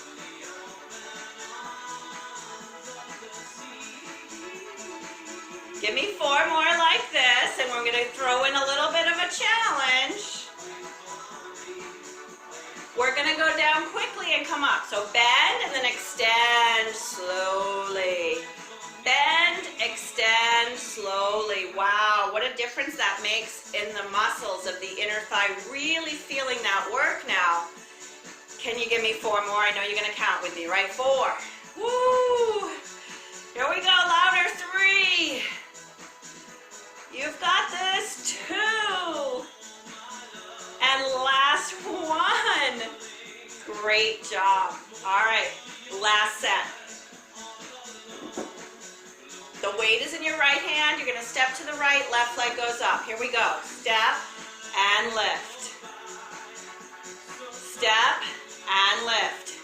Give me 4 more like this, and we're gonna throw in a little bit of a challenge. We're gonna go down quickly and come up. So bend and then extend slowly. Bend, extend slowly. Wow, what a difference that makes in the muscles of the inner thigh. Really feeling that work now. Can you give me 4 more? I know you're gonna count with me, right? 4. Woo! Here we go, louder. 3. You've got this. 2. And last one. Great job. All right, last set. The weight is in your right hand. You're gonna step to the right, left leg goes up. Here we go. Step and lift. Step and lift.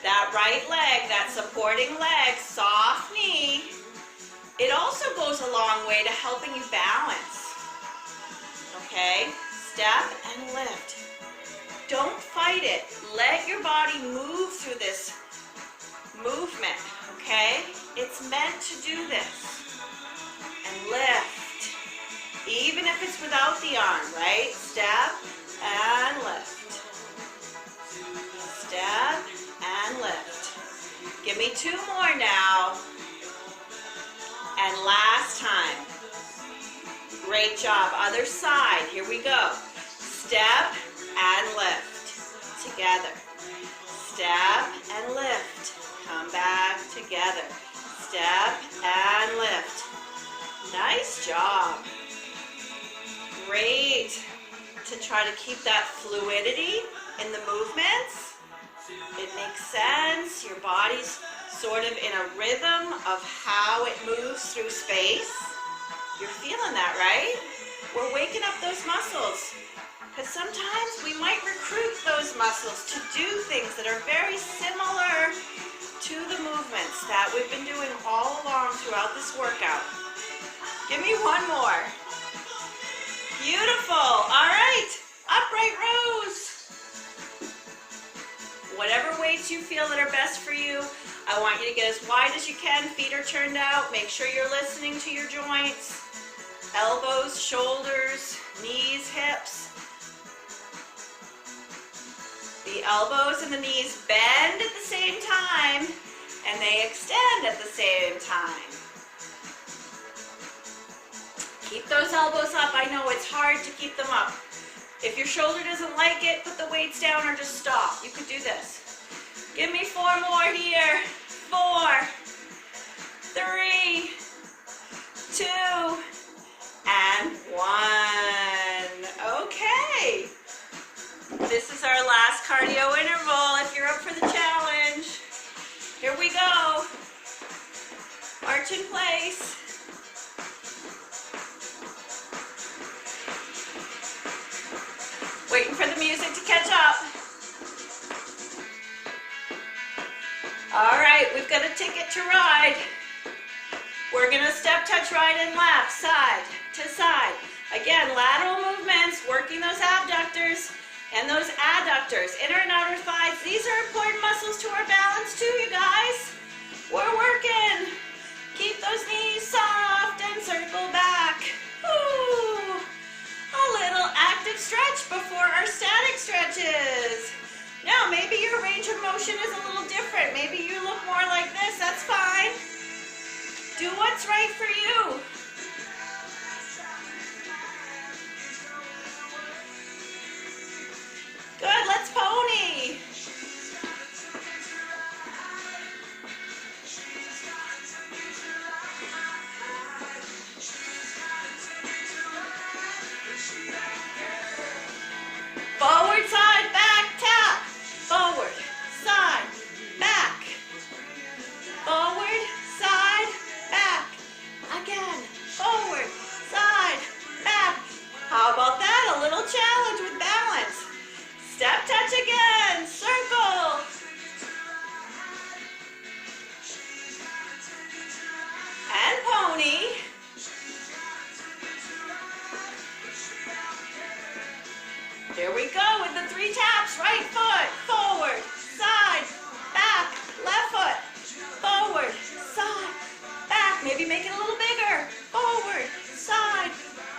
That right leg, that supporting leg, soft knee. It also goes a long way to helping you balance. Okay, step and lift. Don't fight it. Let your body move through this movement, okay? It's meant to do this. And lift. Even if it's without the arm, right? Step and lift. Step and lift. Give me 2 more now. And last time. Great job. Other side. Here we go. Step and lift. Together. Step and lift. Come back together. Step and lift. Nice job. Great to try to keep that fluidity in the movements. It makes sense. Your body's sort of in a rhythm of how it moves through space. You're feeling that, right? We're waking up those muscles. Because sometimes we might recruit those muscles to do things that are very similar to the movements that we've been doing all along throughout this workout. Give me one more. Beautiful. All right. Upright rows. Whatever weights you feel that are best for you. I want you to get as wide as you can. Feet are turned out. Make sure you're listening to your joints. Elbows, shoulders, knees, hips. The elbows and the knees bend at the same time, and they extend at the same time. Keep those elbows up. I know it's hard to keep them up. If your shoulder doesn't like it, put the weights down or just stop. You could do this. Give me 4 more here. 4, 3, 2, and 1. Okay. This is our last cardio interval if you're up for the challenge. Here we go. March in place. Waiting for the music to catch up. All right, we've got a ticket to ride. We're gonna step, touch, right, and left, side to side. Again, lateral movements, working those abductors and those adductors, inner and outer thighs. These are important muscles to our balance too, you guys. We're working. Keep those knees soft and circle back. Ooh. A little active stretch before our static stretches. Now, maybe your range of motion is a little different. Maybe you look more like this. That's fine. Do what's right for you. Good, let's pony. Forward, side, back, tap. Forward, side, back. Forward, side, back. Again, forward, side, back. How about that? A little challenge with balance. Step, touch again, circle. And pony. Here we go with the 3 taps. Right foot, forward, side, back, left foot, forward, side, back. Maybe make it a little bigger. Forward, side,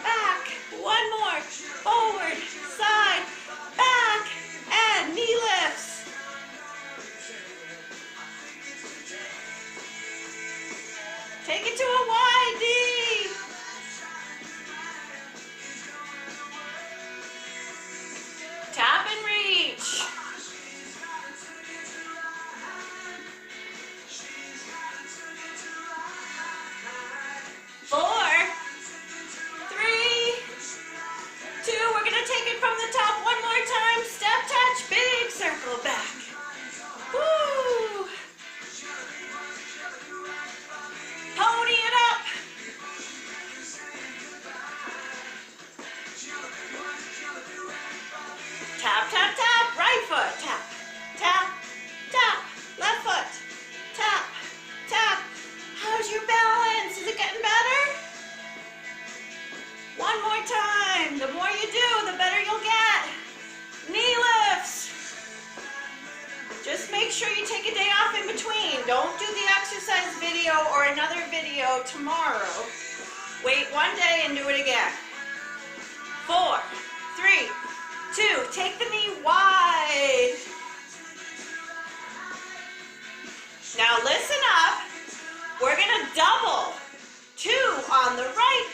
back. One more. Forward, side, back, and knee lifts. Take it to a wide knee. Tap and reach. 4, 3, 2. We're gonna take it from the top one more time. Step, touch, big circle back. Woo! Pony it up. Tap, tap, tap, right foot, tap, tap, tap, left foot, tap, tap. How's your balance? Is it getting better? One more time. The more you do, the better you'll get. Knee lifts. Just make sure you take a day off in between. Don't do the exercise video or another video tomorrow. Wait one day and do it again. 4, 3, 2. Take the knee wide. Now listen up. We're gonna double. 2 on the right,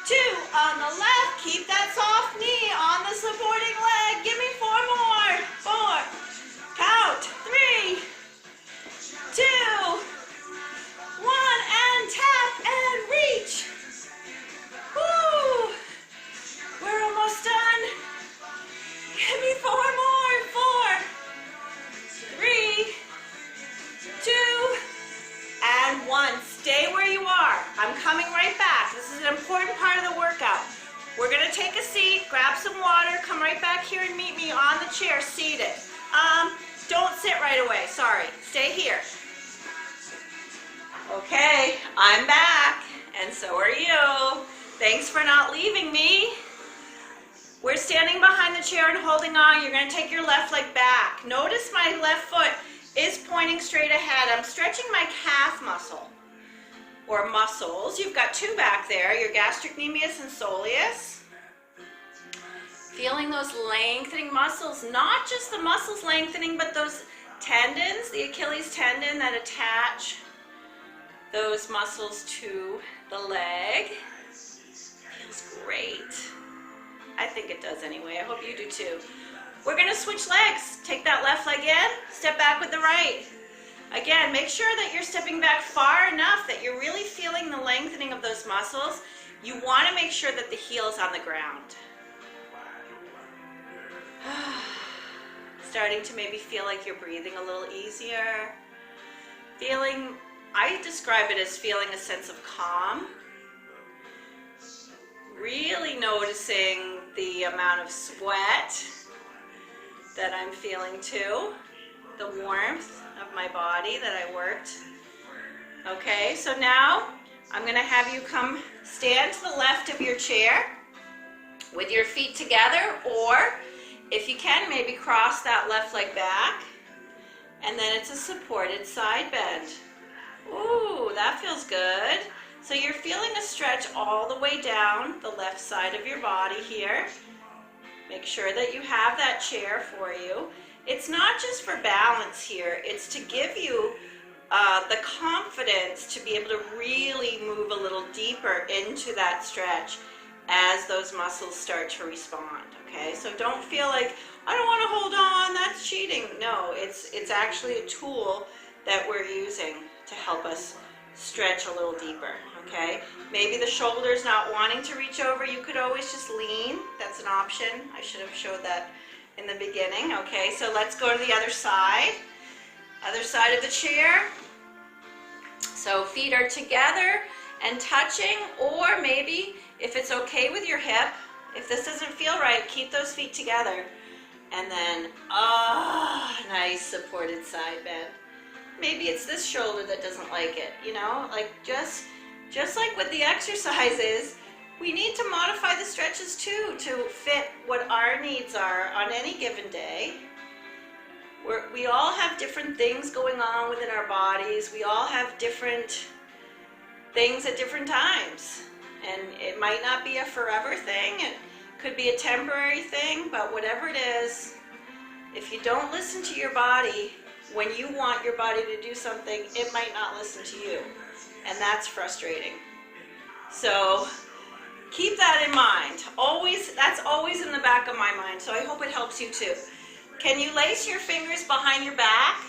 2 on the left. Keep that soft knee on the supporting leg. Give me 4 more. 4. Count. 3, 2, 1, and tap and reach. Woo! We're almost done. Give me 4 more. 4, 3, 2, and 1. Stay where you are. I'm coming right back. This is an important part of the workout. We're gonna take a seat, grab some water, come right back here and meet me on the chair seated. Don't sit right away, sorry. Stay here. Okay, I'm back, and so are you. Thanks for not leaving me. We're standing behind the chair and holding on. You're going to take your left leg back. Notice my left foot is pointing straight ahead. I'm stretching my calf muscle, or muscles. You've got two back there, your gastrocnemius and soleus. Feeling those lengthening muscles, not just the muscles lengthening, but those tendons, the Achilles tendon that attach those muscles to the leg. Feels great. I think it does anyway. I hope you do too. We're going to switch legs. Take that left leg in, step back with the right. Again, make sure that you're stepping back far enough that you're really feeling the lengthening of those muscles. You want to make sure that the heel is on the ground. Starting to maybe feel like you're breathing a little easier. I describe it as feeling a sense of calm. Really noticing the amount of sweat that I'm feeling too. The warmth of my body that I worked. Okay, so now I'm going to have you come stand to the left of your chair with your feet together, or if you can, maybe cross that left leg back, and then it's a supported side bend. Ooh, that feels good. So you're feeling a stretch all the way down the left side of your body here. Make sure that you have that chair for you. It's not just for balance here, it's to give you the confidence to be able to really move a little deeper into that stretch as those muscles start to respond, okay? So don't feel like, I don't want to hold on, that's cheating. No, it's actually a tool that we're using to help us stretch a little deeper, okay? Maybe the shoulder's not wanting to reach over, you could always just lean. That's an option. I should have showed that in the beginning, okay? So let's go to the other side of the chair. So feet are together and touching, or maybe if it's okay with your hip, if this doesn't feel right, keep those feet together. And then, nice supported side bend. Maybe it's this shoulder that doesn't like it, you know? Like just like with the exercises, we need to modify the stretches too to fit what our needs are on any given day. We all have different things going on within our bodies. We all have different things at different times. And it might not be a forever thing. It could be a temporary thing, but whatever it is, if you don't listen to your body when you want your body to do something, it might not listen to you. And that's frustrating. So keep that in mind. That's always in the back of my mind. So I hope it helps you too. Can you lace your fingers behind your back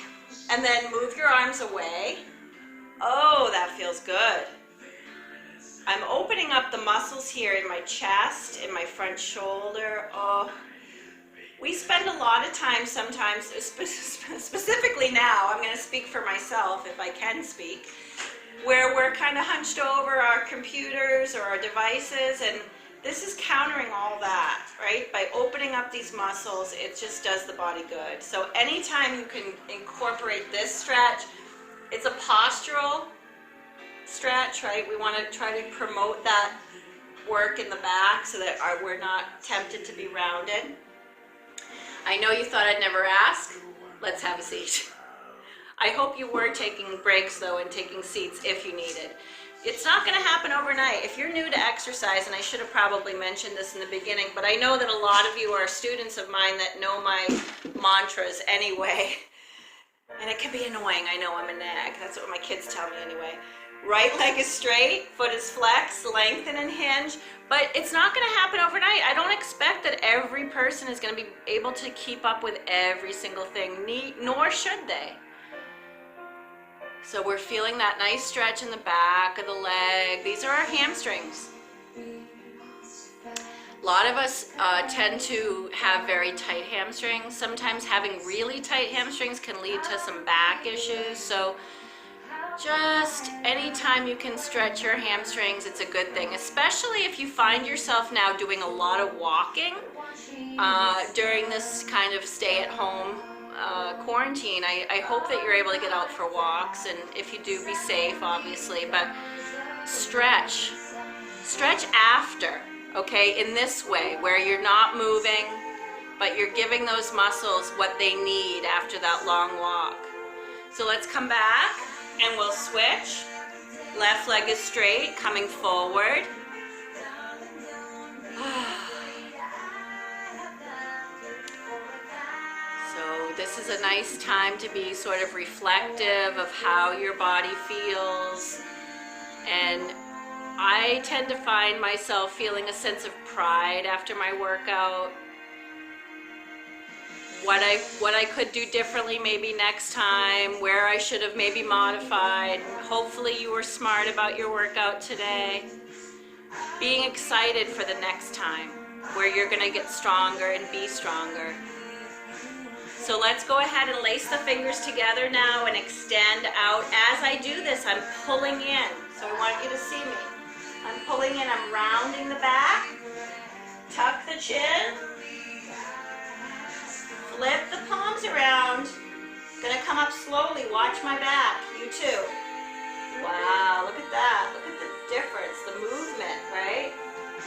and then move your arms away? Oh, that feels good. I'm opening up the muscles here in my chest, in my front shoulder. Oh, we spend a lot of time sometimes, specifically now, I'm going to speak for myself if I can speak, where we're kind of hunched over our computers or our devices, and this is countering all that, right? By opening up these muscles, it just does the body good. So anytime you can incorporate this stretch, it's a postural stretch, right? We want to try to promote that work in the back so that we're not tempted to be rounded. I know you thought I'd never ask. Let's have a seat. I hope you were taking breaks though and taking seats if you needed. It's not going to happen overnight. If you're new to exercise, and I should have probably mentioned this in the beginning, but I know that a lot of you are students of mine that know my mantras anyway. And it can be annoying. I know I'm a nag. That's what my kids tell me anyway. Right leg is straight, foot is flexed, lengthen and hinge, but it's not going to happen overnight. I don't expect that every person is going to be able to keep up with every single thing, nor should they. So we're feeling that nice stretch in the back of the leg. These are our hamstrings. A lot of us tend to have very tight hamstrings. Sometimes having really tight hamstrings can lead to some back issues. So just anytime you can stretch your hamstrings, it's a good thing, especially if you find yourself now doing a lot of walking during this kind of stay-at-home quarantine, I hope that you're able to get out for walks, and if you do, be safe, obviously, but stretch. Stretch after, okay, in this way, where you're not moving, but you're giving those muscles what they need after that long walk. So let's come back, and we'll switch. Left leg is straight, coming forward. So this is a nice time to be sort of reflective of how your body feels. And I tend to find myself feeling a sense of pride after my workout. What I could do differently maybe next time, where I should have maybe modified. Hopefully you were smart about your workout today. Being excited for the next time, where you're gonna get stronger and be stronger. So let's go ahead and lace the fingers together now and extend out. As I do this, I'm pulling in. So I want you to see me. I'm pulling in, I'm rounding the back. Tuck the chin. Flip the palms around. Gonna come up slowly, watch my back. You too. Wow, look at that. Look at the difference, the movement, right?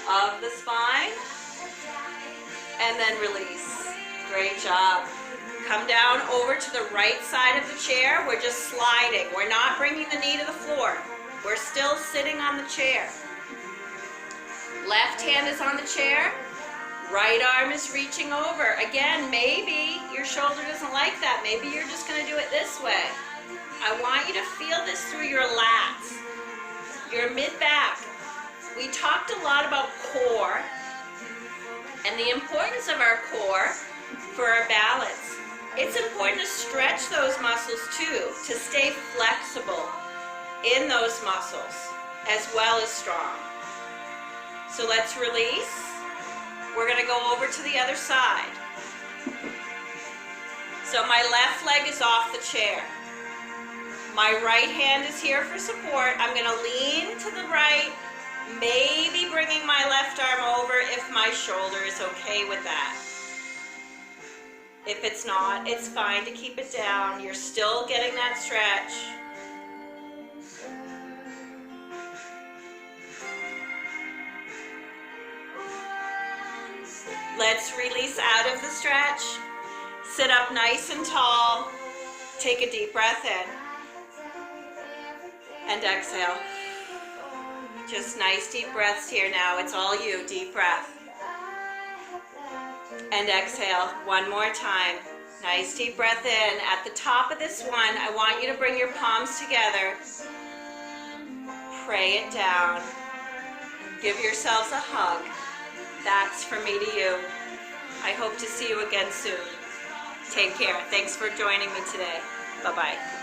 Of the spine. And then release. Great job. Come down over to the right side of the chair. We're just sliding. We're not bringing the knee to the floor. We're still sitting on the chair. Left hand is on the chair. Right arm is reaching over. Again, maybe your shoulder doesn't like that. Maybe you're just going to do it this way. I want you to feel this through your lats, your mid-back. We talked a lot about core and the importance of our core for our balance. It's important to stretch those muscles too, to stay flexible in those muscles as well as strong. So let's release. We're going to go over to the other side. So my left leg is off the chair. My right hand is here for support. I'm going to lean to the right, maybe bringing my left arm over if my shoulder is okay with that. If it's not, it's fine to keep it down. You're still getting that stretch. Let's release out of the stretch. Sit up nice and tall. Take a deep breath in. And exhale. Just nice deep breaths here now. It's all you. Deep breath. And exhale. One more time. Nice deep breath in. At the top of this one, I want you to bring your palms together. Pray it down. Give yourselves a hug. That's from me to you. I hope to see you again soon. Take care. Thanks for joining me today. Bye-bye.